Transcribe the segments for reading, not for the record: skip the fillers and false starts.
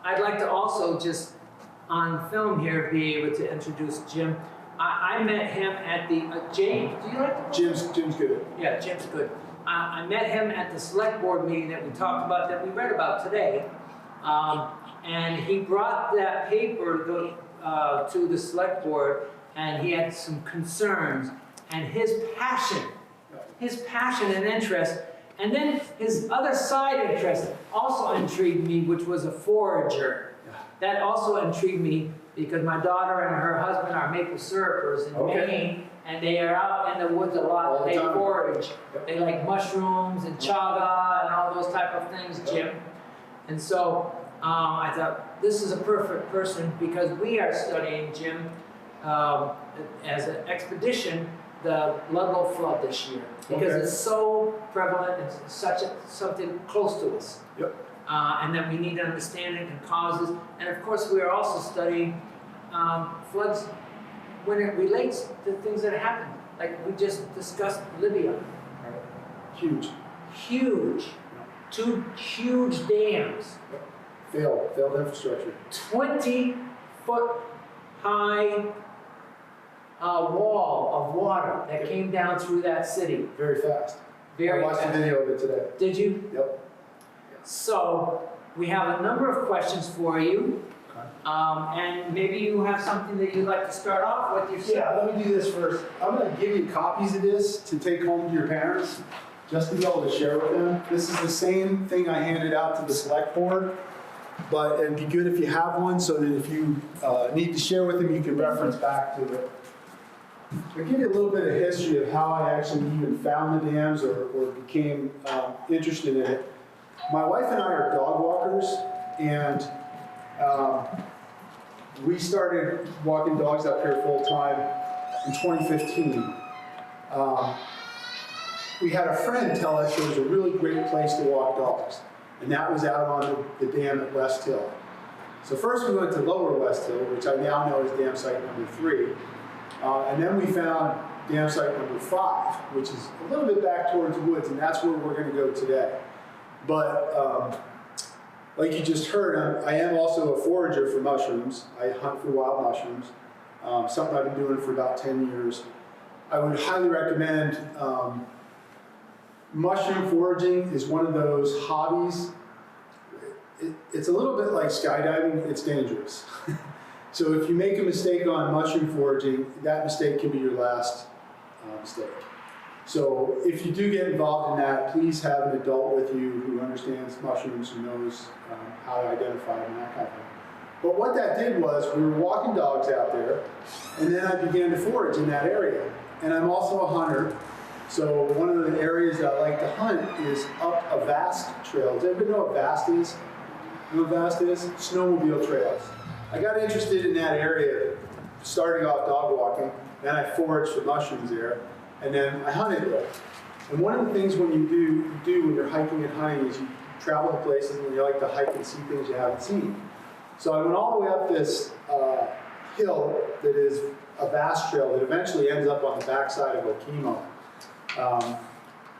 I'd like to also just on film here be able to introduce Jim. I met him at the, James, do you like the Jim's good. Yeah, Jim's good. I met him at the select board meeting that we talked about, that we read about today. And he brought that paper to the select board, and he had some concerns. And his passion and interest, and then his other side interest also intrigued me, which was a forager. That also intrigued me because my daughter and her husband are maple syrupers in Maine, and they are out in the woods a lot, and they forage. They like mushrooms and chaga and all those type of things, Jim. And so I thought, this is a perfect person because we are studying, Jim, as an expedition, the Ludlow flood this year. Because it's so prevalent, it's something close to us. And that we need to understand it and causes. And of course, we are also studying floods when it relates to things that happen. Like we just discussed Libya. Huge. Huge. Two huge dams. Failed infrastructure. 20-foot high wall of water that came down through that city. Very fast. Very I watched fast. the video of it today. Did you? Yep. So we have a number of questions for you. And maybe you have something that you'd like to start off with yourself. Yeah, let me do this first. I'm going to give you copies of this to take home to your parents, just to be able to share with them. This is the same thing I handed out to the select board, but it'd be good if you have one so that if you need to share with them, you can reference back to it. I'll give you a little bit of history of how I actually even found the dams or became interested in it. My wife and I are dog walkers, and we started walking dogs up here full time in 2015. We had a friend tell us there was a really great place to walk dogs, and that was out on the dam at West Hill. So first we went to Lower West Hill, which I now know is dam site number 3. And then we found dam site number 5, which is a little bit back towards the woods, and that's where we're going to go today. But like you just heard, I am also a forager for mushrooms. I hunt for wild mushrooms, something I've been doing for about 10 years. I would highly recommend mushroom foraging is one of those hobbies. It's a little bit like skydiving, it's dangerous. So if you make a mistake on mushroom foraging, that mistake can be your last mistake. So if you do get involved in that, please have an adult with you who understands mushrooms, who knows how to identify them and that kind of thing. But what that did was, we were walking dogs out there, and then I began to forage in that area. And I'm also a hunter, so one of the areas that I like to hunt is up a vast trail. Does everybody know what vast is? You know what vast is? Snowmobile trails. I got interested in that area, starting off dog walking, then I foraged for mushrooms there, and then I hunted there. And one of the things when you do when you're hiking and hunting is you travel to places and you like to hike and see things you haven't seen. So I went all the way up this hill that is a vast trail that eventually ends up on the backside of Okemo.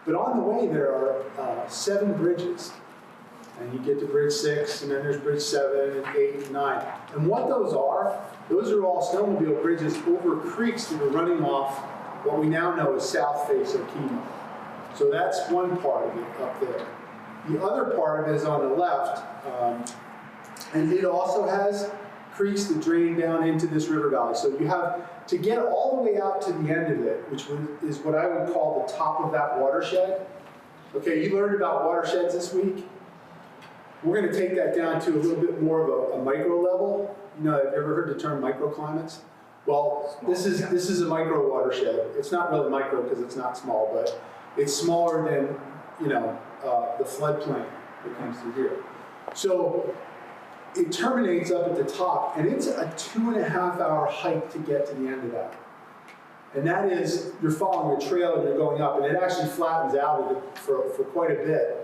But on the way there are 7 bridges. And you get to bridge 6, and then there's bridge 7, and 8, and 9. And what those are all snowmobile bridges over creeks that are running off what we now know as south face of Okemo. So that's one part of it up there. The other part of it is on the left, and it also has creeks that drain down into this river valley. So you have to get all the way out to the end of it, which is what I would call the top of that watershed. Okay, you learned about watersheds this week. We're going to take that down to a little bit more of a micro level. You know, have you ever heard the term microclimates? Well, this is a micro watershed. It's not really micro because it's not small, but it's smaller than, you know, the floodplain that comes through here. So it terminates up at the top, and it's a 2.5-hour hike to get to the end of that. And that is, you're following a trail and you're going up, and it actually flattens out for quite a bit.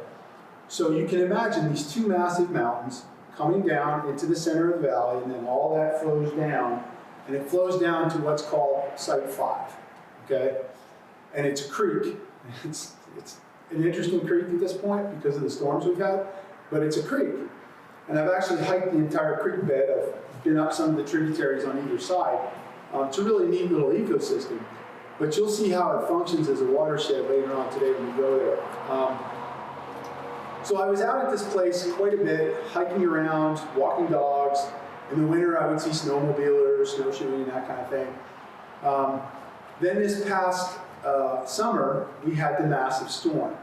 So you can imagine these 2 massive mountains coming down into the center of the valley, and then all that flows down, and it flows down to what's called Site 5. okay? And it's a creek. It's an interesting creek at this point because of the storms we've had, but it's a creek. And I've actually hiked the entire creek bed. I've been up some of the tributaries on either side. It's a really neat little ecosystem. But you'll see how it functions as a watershed later on today when we go there. So I was out at this place quite a bit, hiking around, walking dogs. In the winter, I would see snowmobilers, snowshoeing, that kind of thing. Then this past summer, we had the massive storm.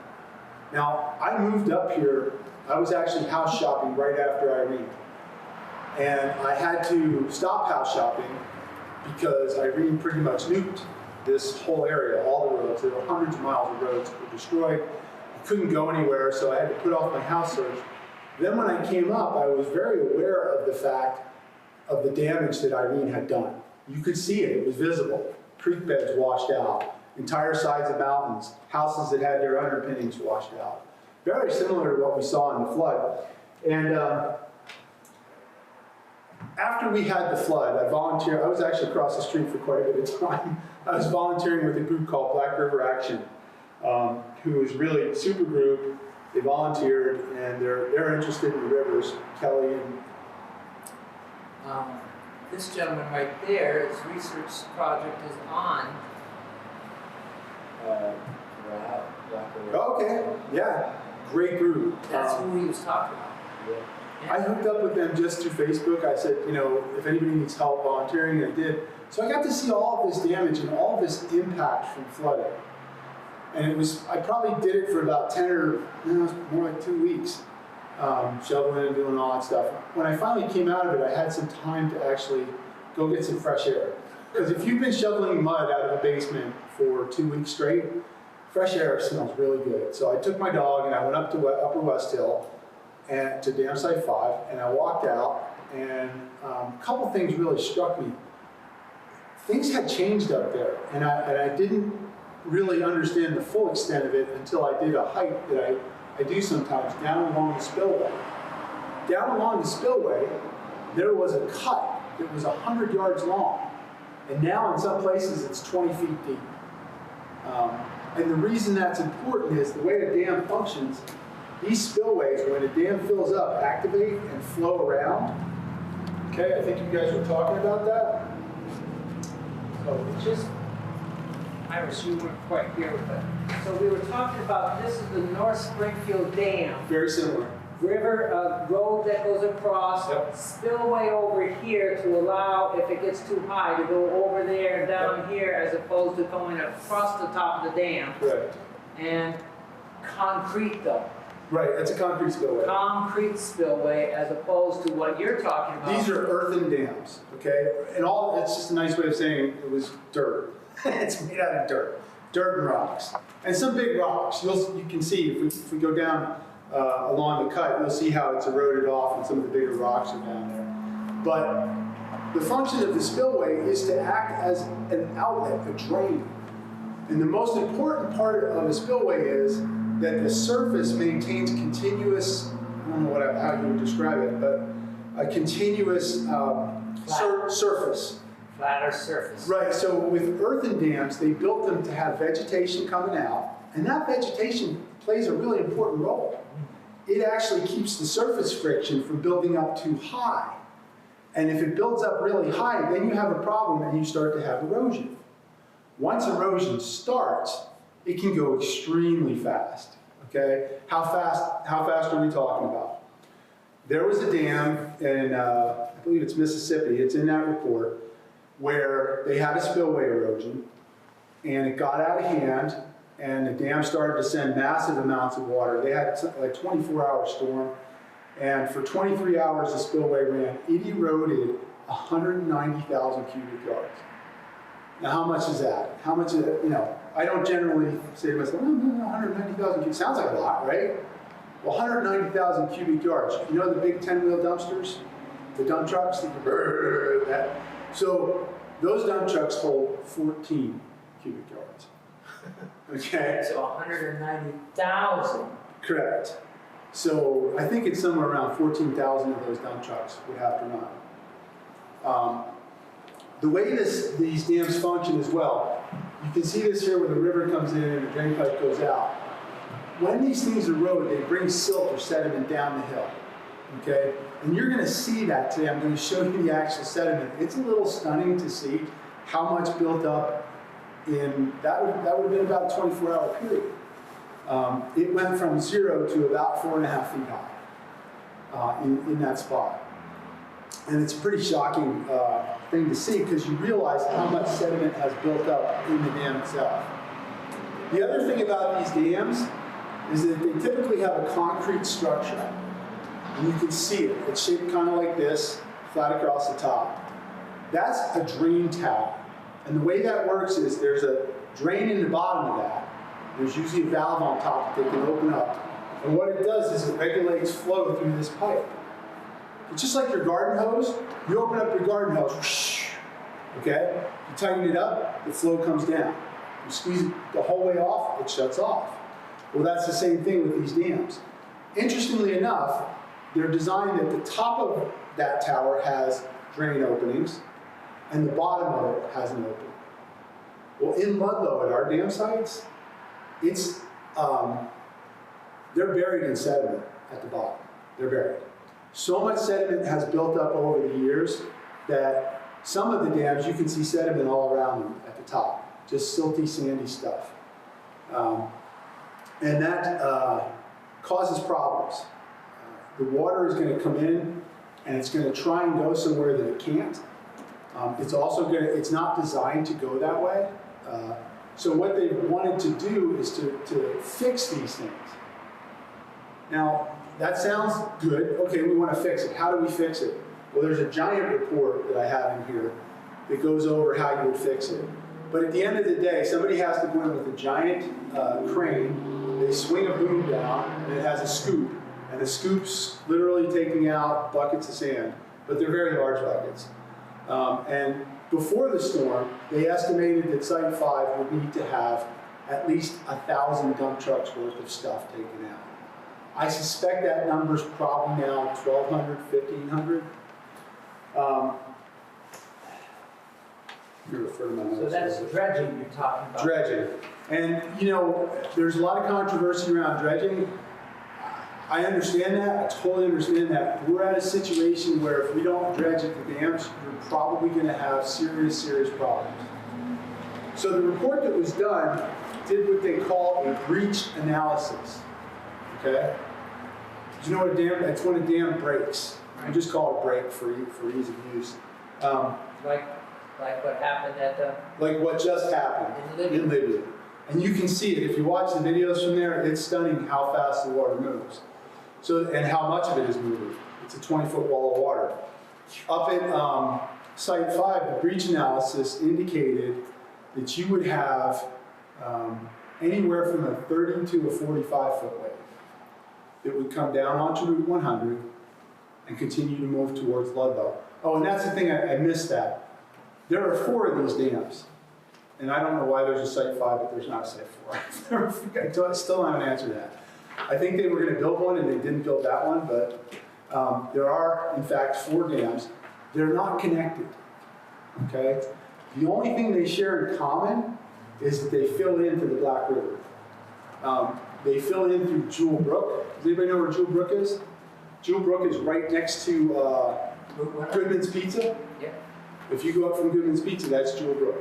Now, I moved up here. I was actually house shopping right after Irene. And I had to stop house shopping because Irene pretty much nuked this whole area, all the roads. There were hundreds of miles of roads that were destroyed. I couldn't go anywhere, so I had to put off my house search. Then when I came up, I was very aware of the fact of the damage that Irene had done. You could see it, it was visible. Creek beds washed out, entire sides of mountains, houses that had their underpinnings washed out. Very similar to what we saw in the flood. And after we had the flood, I volunteered. I was actually across the street for quite a bit of time. I was volunteering with a group called Black River Action, who was really a super group. They volunteered, and they're interested in the rivers. Kelly and this gentleman right there, his research project is on Black River. okay, yeah, great group. That's who he was talking about. I hooked up with them just through Facebook. I said, you know, if anybody needs help volunteering, I did. So I got to see all of this damage and all of this impact from flooding. And it was, I probably did it for about 10 or more like 2 weeks, shoveling and doing all that stuff. When I finally came out of it, I had some time to actually go get some fresh air. Because if you've been shoveling mud out of a basement for 2 weeks straight, fresh air smells really good. So I took my dog and I went up to Upper West Hill and to Dam Site 5, and I walked out, and a couple things really struck me. Things had changed up there, and I didn't really understand the full extent of it until I did a hike that I do sometimes down along the spillway. Down along the spillway, there was a cut that was 100 yards long, and now in some places it's 20 feet deep. And the reason that's important is the way a dam functions. These spillways, when a dam fills up, activate and flow around. Okay, I think you guys were talking about that. So Iris, you weren't quite here with that. So we were talking about, this is the North Springfield Dam. Very similar. River, road that goes across, Yep. spillway over here to allow, if it gets too high, to go over there and down here as opposed to going across the top of the dam. Correct. And concrete though. Right, that's a concrete spillway. Concrete spillway as opposed to what you're talking about. These are earthen dams, okay? And all, it's just a nice way of saying it was dirt. It's made out of dirt and rocks. And some big rocks. You can see, if we go down along the cut, you'll see how it's eroded off and some of the bigger rocks are down there. But the function of the spillway is to act as an outlet, a drain. And the most important part of a spillway is that the surface maintains continuous, I don't know how you would describe it, but a continuous surface. Flatter surface. Right, so with earthen dams, they built them to have vegetation coming out, and that vegetation plays a really important role. It actually keeps the surface friction from building up too high. And if it builds up really high, then you have a problem and you start to have erosion. Once erosion starts, it can go extremely fast, okay? How fast are we talking about? There was a dam in, I believe it's Mississippi, it's in that report, where they had a spillway erosion, and it got out of hand, and the dam started to send massive amounts of water. They had like a 24-hour storm, and for 23 hours the spillway ran. It eroded 190,000 cubic yards. Now, how much is that? How much is it, you know, I don't generally say to myself, no, 190,000 cubic, sounds like a lot, right? Well, 190,000 cubic yards. You know the big 10-wheel dumpsters? The dump trucks? So those dump trucks hold 14 cubic yards. Okay? So 190,000. Correct. So I think it's somewhere around 14,000 of those dump trucks would have to run. The way these dams function as well, You can see this here where the river comes in and the drain pipe goes out. When these things erode, they bring silt or sediment down the hill, okay? And you're gonna see that today. I'm gonna show you the actual sediment. It's a little stunning to see how much built up in, that would have been about a 24-hour period. It went from 0 to about 4.5 feet high in that spot. And it's a pretty shocking thing to see because you realize how much sediment has built up in the dam itself. The other thing about these dams is that they typically have a concrete structure. And you can see it. It's shaped kind of like this, flat across the top. That's a drain tower. And the way that works is there's a drain in the bottom of that. There's usually a valve on top that they can open up. And what it does is it regulates flow through this pipe. It's just like your garden hose. You open up your garden hose, whoosh, okay? You tighten it up, the flow comes down. You squeeze it the whole way off, it shuts off. Well, that's the same thing with these dams. Interestingly enough, they're designed that the top of that tower has drain openings, and the bottom of it has an opening. Well, in Ludlow, at our dam sites, it's, they're buried in sediment at the bottom. They're buried. So much sediment has built up over the years that some of the dams, you can see sediment all around them at the top. Just silty, sandy stuff. And that causes problems. The water is going to come in and it's going to try and go somewhere that it can't. It's also going to, it's not designed to go that way. So what they wanted to do is to fix these things. Now, that sounds good. Okay, we want to fix it. How do we fix it? Well, there's a giant report that I have in here that goes over how you would fix it. But at the end of the day, somebody has to go in with a giant crane. They swing a boom down, and it has a scoop. And the scoop's literally taking out buckets of sand, but they're very large buckets. And before the storm, they estimated that Site 5 would need to have at least 1,000 dump trucks worth of stuff taken out. I suspect that number's probably now 1,200, 1,500. You're referring to my notes. So that's dredging you're talking about. Dredging. And, you know, there's a lot of controversy around dredging. I understand that. I totally understand that. We're at a situation where if we don't dredge at the dams, you're probably going to have serious, serious problems. So the report that was done did what they call a breach analysis. Okay? Do you know what a dam? That's when a dam breaks. We just call it a break for ease of use. Like what happened at the... Like what just happened in Libya. And you can see it. If you watch the videos from there, it's stunning how fast the water moves. So, and how much of it is moving. It's a 20-foot wall of water. Up at Site 5, the breach analysis indicated that you would have anywhere from a 30 to a 45-foot wave that would come down onto Route 100 and continue to move towards Ludlow. Oh, and that's the thing, I missed that. There are 4 of these dams. And I don't know why there's a Site 5, but there's not a Site 4. I still haven't answered that. I think they were going to build one and they didn't build that one, but there are, in fact, 4 dams. They're not connected, okay? The only thing they share in common is that they fill into the Black River. They fill in through Jewell Brook. Does anybody know where Jewell Brook is? Jewell Brook is right next to Goodman's Pizza. Yeah. If you go up from Goodman's Pizza, that's Jewell Brook.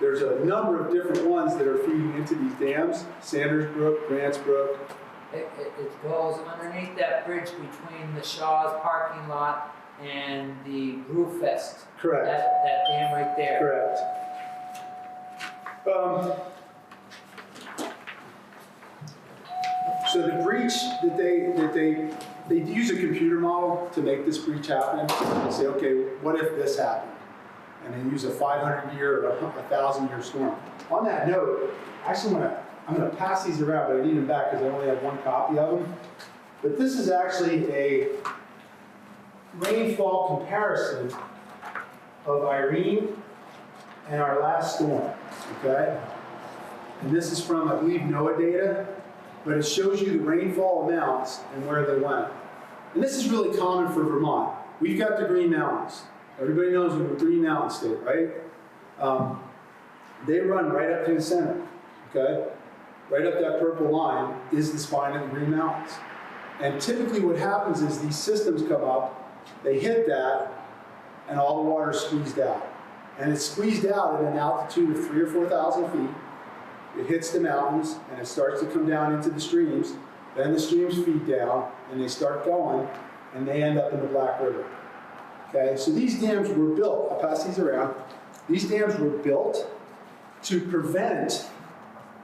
There's a number of different ones that are feeding into these dams. Sanders Brook, Grants Brook. It goes underneath that bridge between the Shaw's parking lot and the Brewfest. Correct. That dam right there. Correct. So the breach that they use a computer model to make this breach happen. They say, okay, what if this happened? And they use a 500-year or a 1,000-year storm. On that note, actually I'm going to pass these around, but I need them back because I only have one copy of them. But this is actually a rainfall comparison of Irene and our last storm, okay? And this is from, I believe, NOAA data, but it shows you the rainfall amounts and where they went. And this is really common for Vermont. We've got the Green Mountains. Everybody knows we're a Green Mountain state, right? They run right up to the center, okay? Right up that purple line is the spine of the Green Mountains. And typically what happens is these systems come up, they hit that, and all the water is squeezed out. And it's squeezed out at an altitude of 3,000 or 4,000 feet. It hits the mountains, and it starts to come down into the streams. Then the streams feed down, and they start going, and they end up in the Black River. Okay, so these dams were built, I'll pass these around. These dams were built to prevent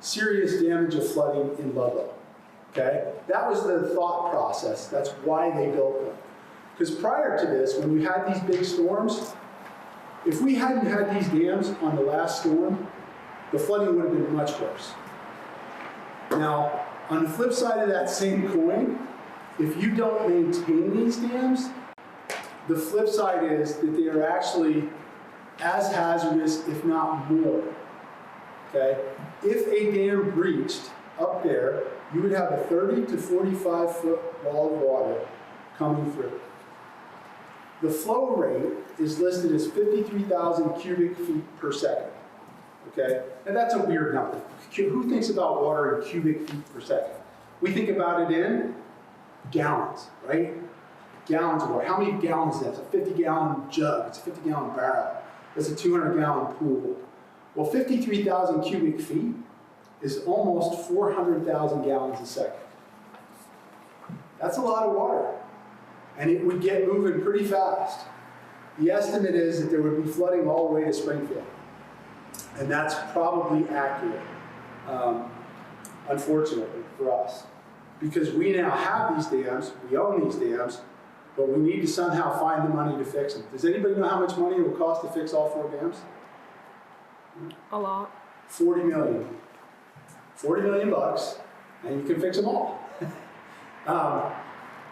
serious damage of flooding in Ludlow. Okay, that was the thought process. That's why they built them. Because prior to this, when we had these big storms, if we hadn't had these dams on the last storm, the flooding would have been much worse. Now, on the flip side of that same coin, if you don't maintain these dams, the flip side is that they are actually as hazardous, if not more. Okay? If a dam breached up there, you would have a 30 to 45 foot wall of water coming through. The flow rate is listed as 53,000 cubic feet per second. Okay? And that's a weird number. Who thinks about water in cubic feet per second? We think about it in gallons, right? Gallons of water. How many gallons is that? It's a 50-gallon jug. It's a 50-gallon barrel. It's a 200-gallon pool. Well, 53,000 cubic feet is almost 400,000 gallons a second. That's a lot of water. And it would get moving pretty fast. The estimate is that there would be flooding all the way to Springfield. And that's probably accurate, unfortunately, for us. Because we now have these dams, we own these dams, but we need to somehow find the money to fix them. Does anybody know how much money it will cost to fix all 4 dams? A lot. 40 million. 40 million bucks, and you can fix them all.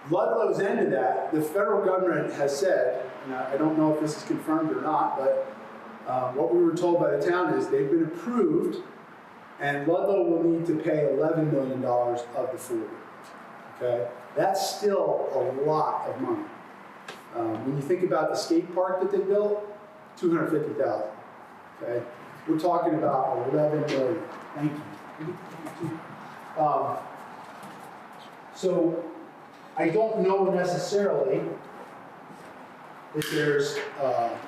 Ludlow's end of that, the federal government has said, and I don't know if this is confirmed or not, but what we were told by the town is they've been approved, and Ludlow will need to pay $11 million of the 40. Okay? That's still a lot of money. When you think about the skate park that they built, $250,000. Okay? We're talking about $11 million. Thank you. So I don't know necessarily if there's a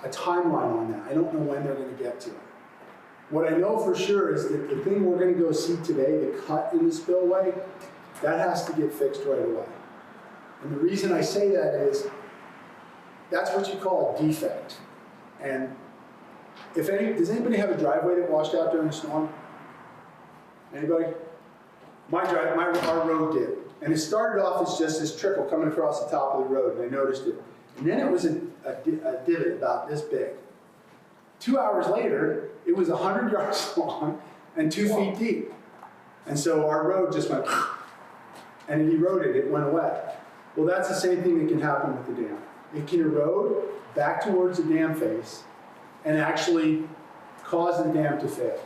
timeline on that. I don't know when they're going to get to it. What I know for sure is that the thing we're going to go see today, the cut in the spillway, that has to get fixed right away. And the reason I say that is that's what you call a defect. And does anybody have a driveway that washed out during a storm? Anybody? Our road did. And it started off as just this trickle coming across the top of the road, and I noticed it. And then it was a divot about this big. 2 hours later, it was 100 yards long and 2 feet deep. And so our road just went, and it eroded, it went away. Well, that's the same thing that can happen with the dam. It can erode back towards the dam face and actually cause the dam to fail,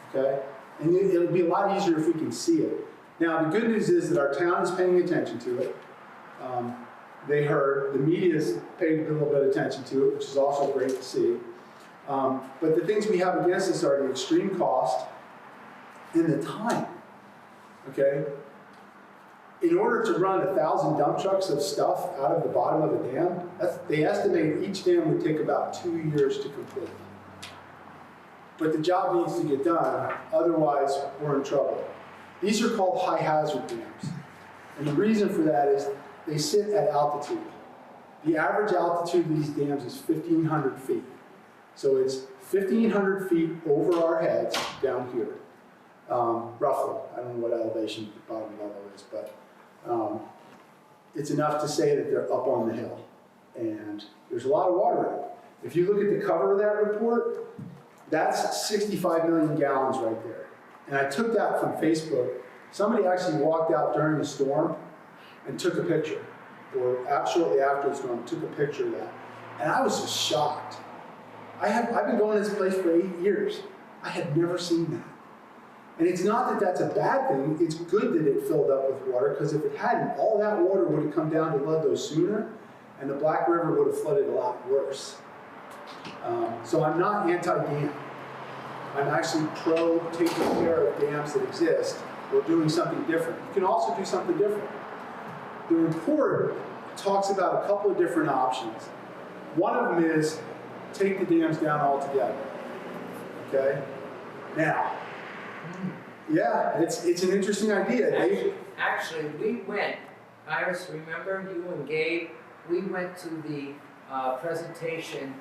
okay? And it'll be a lot easier if we can see it. Now, the good news is that our town is paying attention to it. They heard, the media's paid a little bit of attention to it, which is also great to see. But the things we have against us are the extreme cost and the time, okay? In order to run 1,000 dump trucks of stuff out of the bottom of a dam, they estimate each dam would take about 2 years to complete. But the job needs to get done, otherwise we're in trouble. These are called high hazard dams. And the reason for that is they sit at altitude. The average altitude of these dams is 1,500 feet. So it's 1,500 feet over our heads down here, roughly. I don't know what elevation the bottom level is, but it's enough to say that they're up on the hill. And there's a lot of water in it. If you look at the cover of that report, that's 65 million gallons right there. And I took that from Facebook. Somebody actually walked out during the storm and took a picture, or shortly after the storm, took a picture of that. And I was just shocked. I've been going to this place for 8 years. I had never seen that. And it's not that that's a bad thing, it's good that it filled up with water, because if it hadn't, all that water would have come down to Ludlow sooner, and the Black River would have flooded a lot worse. So I'm not anti-dam. I'm actually pro taking care of dams that exist or doing something different. You can also do something different. The report talks about a couple of different options. One of them is take the dams down altogether. Okay? Now, yeah, it's an interesting idea. Actually, we went, Iris, remember you and Gabe, we went to the presentation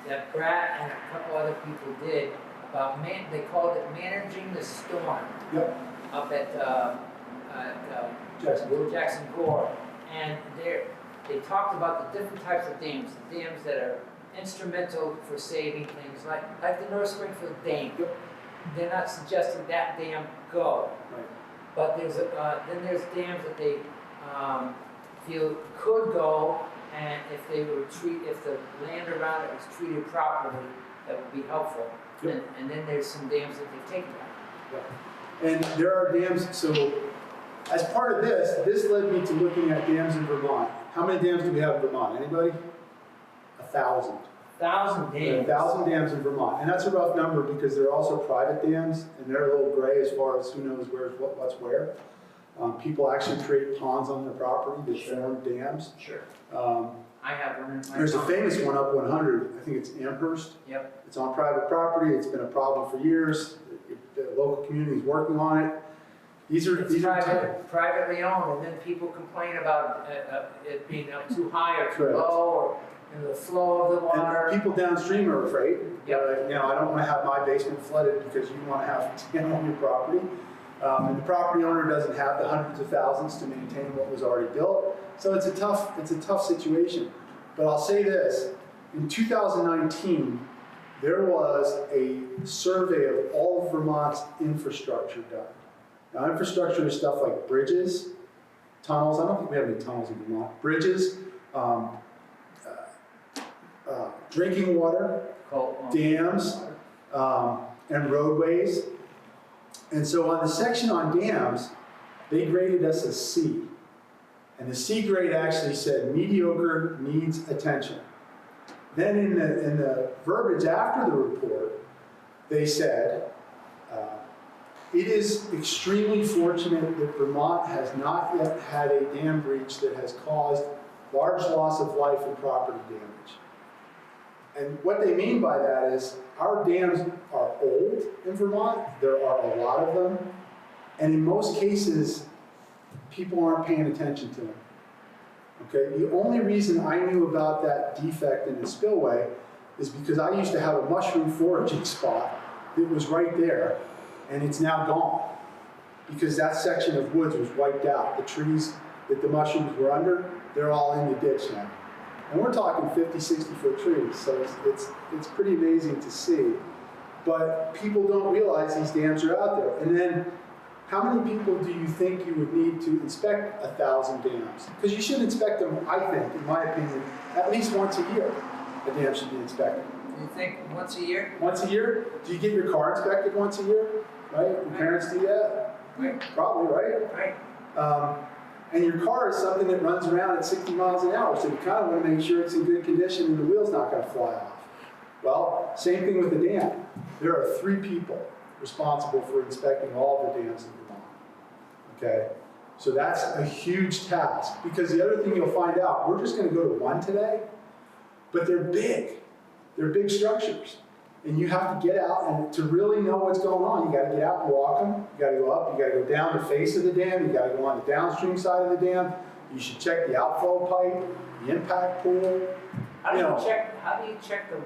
that Brad and a couple other people did about, they called it Managing the Storm. Yep. Up at Jackson Gore. And they talked about the different types of dams that are instrumental for saving things, like the North Springfield Dam. Yep. They're not suggesting that dam go. Right. But then there's dams that they feel could go, and if the land around it was treated properly, that would be helpful. Yep. And then there's some dams that they've taken down. Yeah. And there are dams, so as part of this led me to looking at dams in Vermont. How many dams do we have in Vermont? Anybody? 1,000. 1,000 There are dams. 1,000 dams in Vermont, and that's a rough number because there are also private dams, and they're a little gray as far as who knows what's where. People actually create ponds on their property that form dams. Sure. Um, I have one in my There's a town. famous one up 100, I think it's Amherst. Yep. It's on private property, it's been a problem for years. The local community is working on it. These are Privately owned, and then people complain about it being up too high or too Correct. low, or the flow of the water. And people downstream are afraid. Yep. You know, I don't want to have my basement flooded because you want to have a dam on your property. And the property owner doesn't have the hundreds of thousands to maintain what was already built. So it's a tough situation. But I'll say this, in 2019, there was a survey of all of Vermont's infrastructure done. Now, infrastructure is stuff like bridges, tunnels. I don't think we have any tunnels in Vermont. Bridges, drinking water, dams, and roadways. And so on the section on dams, they graded us a C. And the C grade actually said mediocre, needs attention. Then in the verbiage after the report, they said, it is extremely fortunate that Vermont has not yet had a dam breach that has caused large loss of life and property damage. And what they mean by that is our dams are old in Vermont. There are a lot of them. And in most cases, people aren't paying attention to them. Okay, the only reason I knew about that defect in the spillway is because I used to have a mushroom foraging spot that was right there, and it's now gone because that section of woods was wiped out. The trees that the mushrooms were under, they're all in the ditch now. And we're talking 50, 60-foot trees, so it's pretty amazing to see. But people don't realize these dams are out there. And then, how many people do you think you would need to inspect 1,000 dams? Because you should inspect them, I think, in my opinion, at least once a year. A dam should be inspected. You think once a year? Once a year? Do you get your car inspected once a year? Right? Your parents do that? Right. Probably, right? Right. And your car is something that runs around at 60 miles an hour, so you kind of want to make sure it's in good condition and the wheel's not going to fly off. Well, same thing with the dam. There are 3 people responsible for inspecting all the dams in Vermont. Okay? So that's a huge task, because the other thing you'll find out, we're just going to go to one today, but they're big. They're big structures. And you have to get out, and to really know what's going on, you got to get out and walk them. You got to go up, you got to go down the face of the dam, you got to go on the downstream side of the dam. You should check the outflow pipe, the impact pool. How do you check the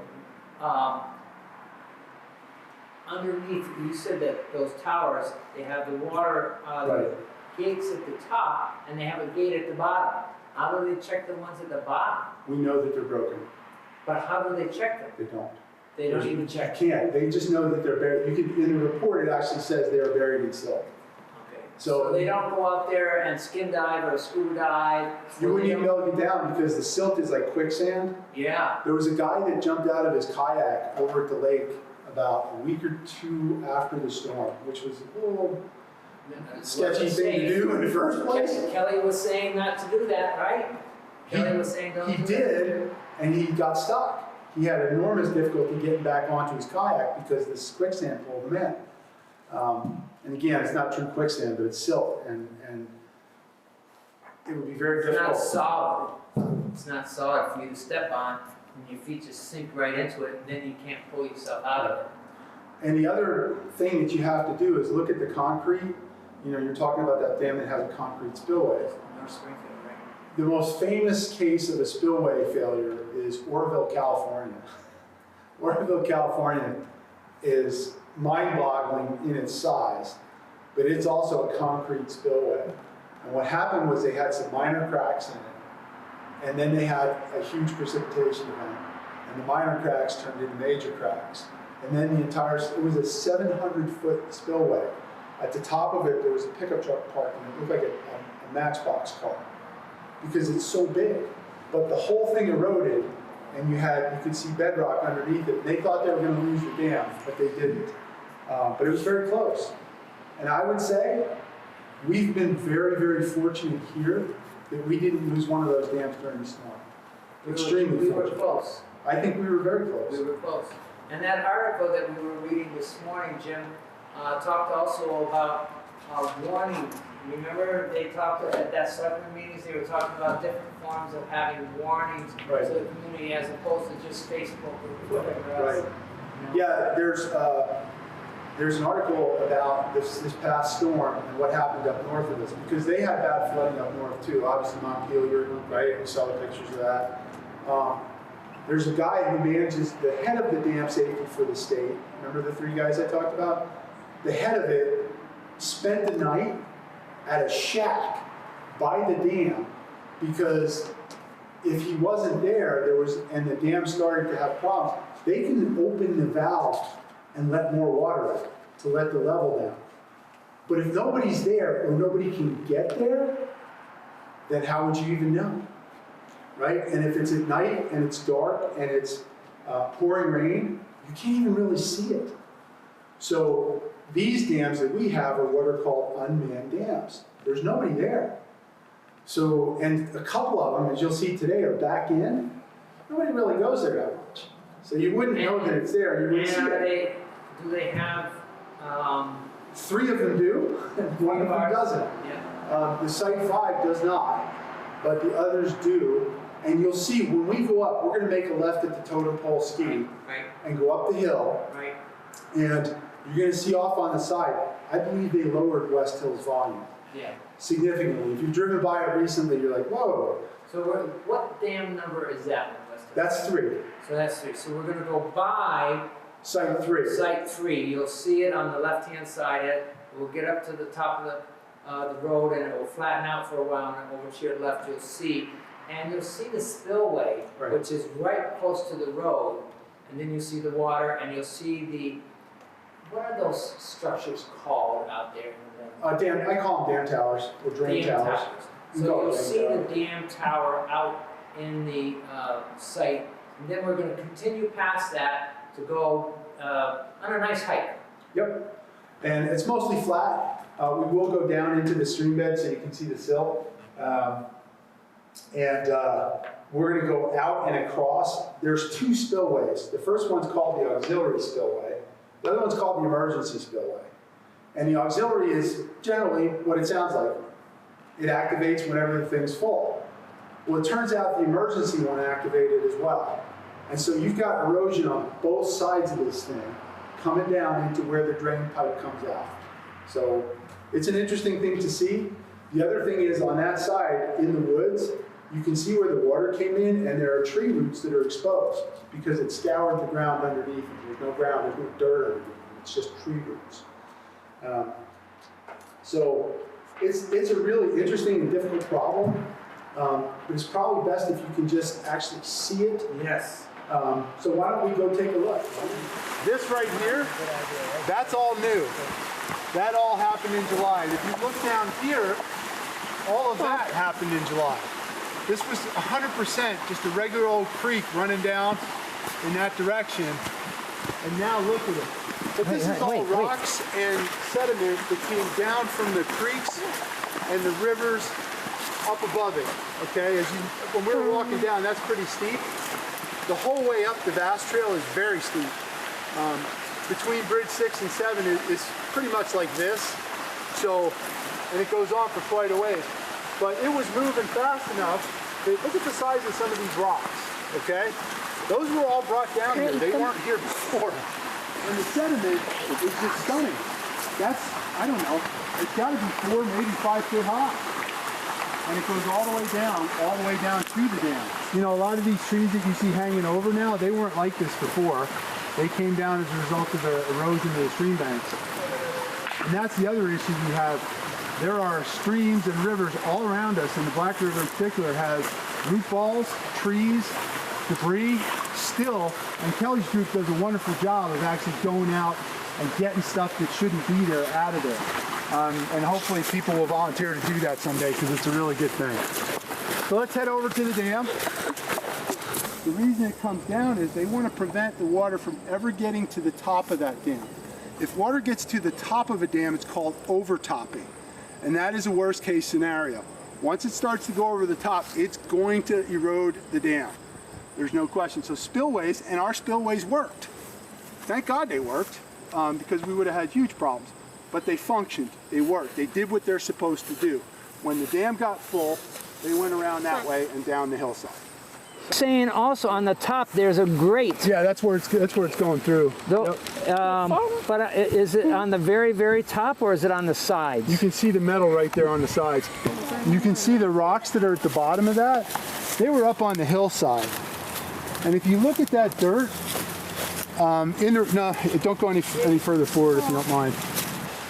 underneath? You said that those towers, they have the water Right. the gates at the top, and they have a gate at the bottom. How do they check the ones at the bottom? We know that they're broken. But how do they check them? They don't. They don't even check. Can't. They just know that they're buried. In the report, it actually says they are buried in silt. Okay. So they don't go out there and skin dive or scuba dive. You wouldn't even be able to get down because the silt is like quicksand. Yeah. There was a guy that jumped out of his kayak over at the lake about a week or 2 after the storm, which was a little sketchy thing to do in the first place. Kelly was saying not to do that, right? Kelly was saying don't He do that. did, and he got stuck. he had enormous difficulty getting back onto his kayak because this quicksand pulled him in. And again, it's not true quicksand, but it's silt, and it would be very It's difficult. not solid. It's not solid for you to step on, and your feet just sink right into it, and then you can't pull yourself out of it. And the other thing that you have to do is look at the concrete. You know, you're talking about that dam that has a concrete spillway. North Springfield, right? The most famous case of a spillway failure is Oroville, California. Oroville, California is mind-boggling in its size, but it's also a concrete spillway. And what happened was they had some minor cracks in it, and then they had a huge precipitation event, and the minor cracks turned into major cracks. And then it was a 700-foot spillway. At the top of it, there was a pickup truck parked, and it looked like a Matchbox car, because it's so big. But the whole thing eroded, and you could see bedrock underneath it. They thought they were going to lose the dam, but they didn't. But it was very close. And I would say we've been very, very fortunate here that we didn't lose one of those dams during the storm. Extremely We were fortunate. close. I think we were very close. We were close. And that article that we were reading this morning, Jim, talked also about warning. Remember, they talked at that selectmen meetings, they were talking about different forms of having warnings Right. to the community as opposed to just Facebook or whatever else. Right. You know? Yeah, there's an article about this past storm and what happened up north of us, because they had bad flooding up north too. Obviously Montpelier, right? We saw the pictures of that. There's a guy who manages the head of the dam safety for the state. Remember the 3 guys I talked about? The head of it spent the night at a shack by the dam, because if he wasn't there, and the dam started to have problems, they can open the valve and let more water out to let the level down. But if nobody's there or nobody can get there, then how would you even know? Right? And if it's at night and it's dark and it's pouring rain, you can't even really see it. So these dams that we have are what are called unmanned dams. There's nobody there. So, and a couple of them, as you'll see today, are back in. Nobody really goes there that much. So you wouldn't know that it's there. You wouldn't see it. Do they have, 3 of them do, and 1 of them doesn't. yeah, The Site 5 does not, but the others do. And you'll see, when we go up, we're gonna make a left at the totem pole ski right, and go up the hill. right. And you're gonna see off on the side, I believe they lowered West Hill's volume Yeah. significantly. If you've driven by it recently, you're like, whoa, So what dam number is that one, Weston? that's 3. So that's 3. So we're gonna go by Site 3. Site 3. You'll see it on the left-hand side. We'll get up to the top of the road, and it will flatten out for a while, and over to your left you'll see. And you'll see the spillway, Right. which is right close to the road. And then you see the water, and you'll see what are those structures called out there? Dam, I call them dam towers or drain Dam towers. So You call it you'll dam see tower. the dam tower out in the site, and then we're going to continue past that to go on a nice hike. Yep. And it's mostly flat. We will go down into the stream bed so you can see the silt. We're going to go out and across. There's 2 spillways. The first one's called the auxiliary spillway. The other one's called the emergency spillway. And the auxiliary is generally what it sounds like. It activates whenever the thing's full. Well, it turns out the emergency one activated as well. And so you've got erosion on both sides of this thing coming down into where the drain pipe comes out. So it's an interesting thing to see. The other thing is on that side in the woods, you can see where the water came in, and there are tree roots that are exposed because it scoured the ground underneath. There's no ground, there's no dirt underneath. It's just tree roots. So it's a really interesting and difficult problem, but it's probably best if you can just actually see it. Yes. So why don't we go take a look? This right here, that's all new. That all happened in July. And if you look down here, all of that happened in July. This was 100% just a regular old creek running down in that direction. And now look at it. But this is all rocks and sediment that came down from the creeks and the rivers up above it. Okay, when we were walking down, that's pretty steep. the whole way up the Vast Trail is very steep. Between Bridge 6 and 7 is pretty much like this. So, and it goes on for quite a ways. But it was moving fast enough. Look at the size of some of these rocks, okay? Those were all brought down here. They weren't here before. And the sediment is just stunning. That's, I don't know, it's got to be 4, maybe 5 foot high. And it goes all the way down to the dam. You know, a lot of these trees that you see hanging over now, they weren't like this before. They came down as a result of the erosion of the stream banks. And that's the other issue we have. There are streams and rivers all around us, and the Black River in particular has root balls, trees, debris, still, and Kelly's group does a wonderful job of actually going out and getting stuff that shouldn't be there out of there. And hopefully people will volunteer to do that someday because it's a really good thing. So let's head over to the dam. The reason it comes down is they want to prevent the water from ever getting to the top of that dam. If water gets to the top of a dam, it's called overtopping. And that is a worst case scenario. Once it starts to go over the top, it's going to erode the dam. There's no question. So spillways, and our spillways worked. Thank God they worked, because we would have had huge problems. But they functioned, they worked, they did what they're supposed to do. When the dam got full, they went around that way and down the hillside. Saying also on the top there's a grate. Yeah, that's where it's going through. Though, but is it on the very, very top or is it on the sides? You can see the metal right there on the sides. You can see the rocks that are at the bottom of that. They were up on the hillside. And if you look at that dirt, no, don't go any further forward if you don't mind.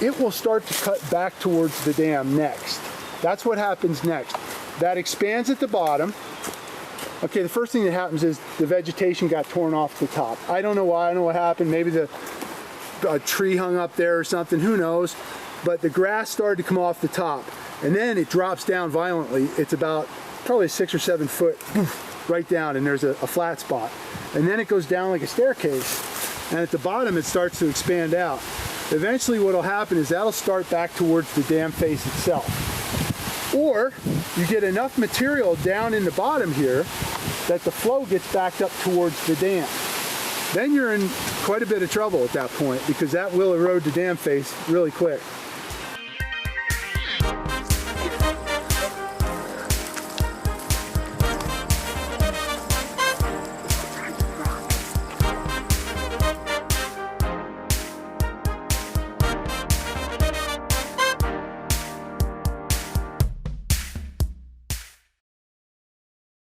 It will start to cut back towards the dam next. That's what happens next. That expands at the bottom. Okay, the first thing that happens is the vegetation got torn off the top. I don't know why, I don't know what happened. Maybe a tree hung up there or something, who knows. But the grass started to come off the top. And then it drops down violently. It's about probably 6 or 7 foot, right down, and there's a flat spot. And then it goes down like a staircase. And at the bottom, it starts to expand out. Eventually what will happen is that'll start back towards the dam face itself. Or you get enough material down in the bottom here that the flow gets backed up towards the dam. Then you're in quite a bit of trouble at that point because that will erode the dam face really quick.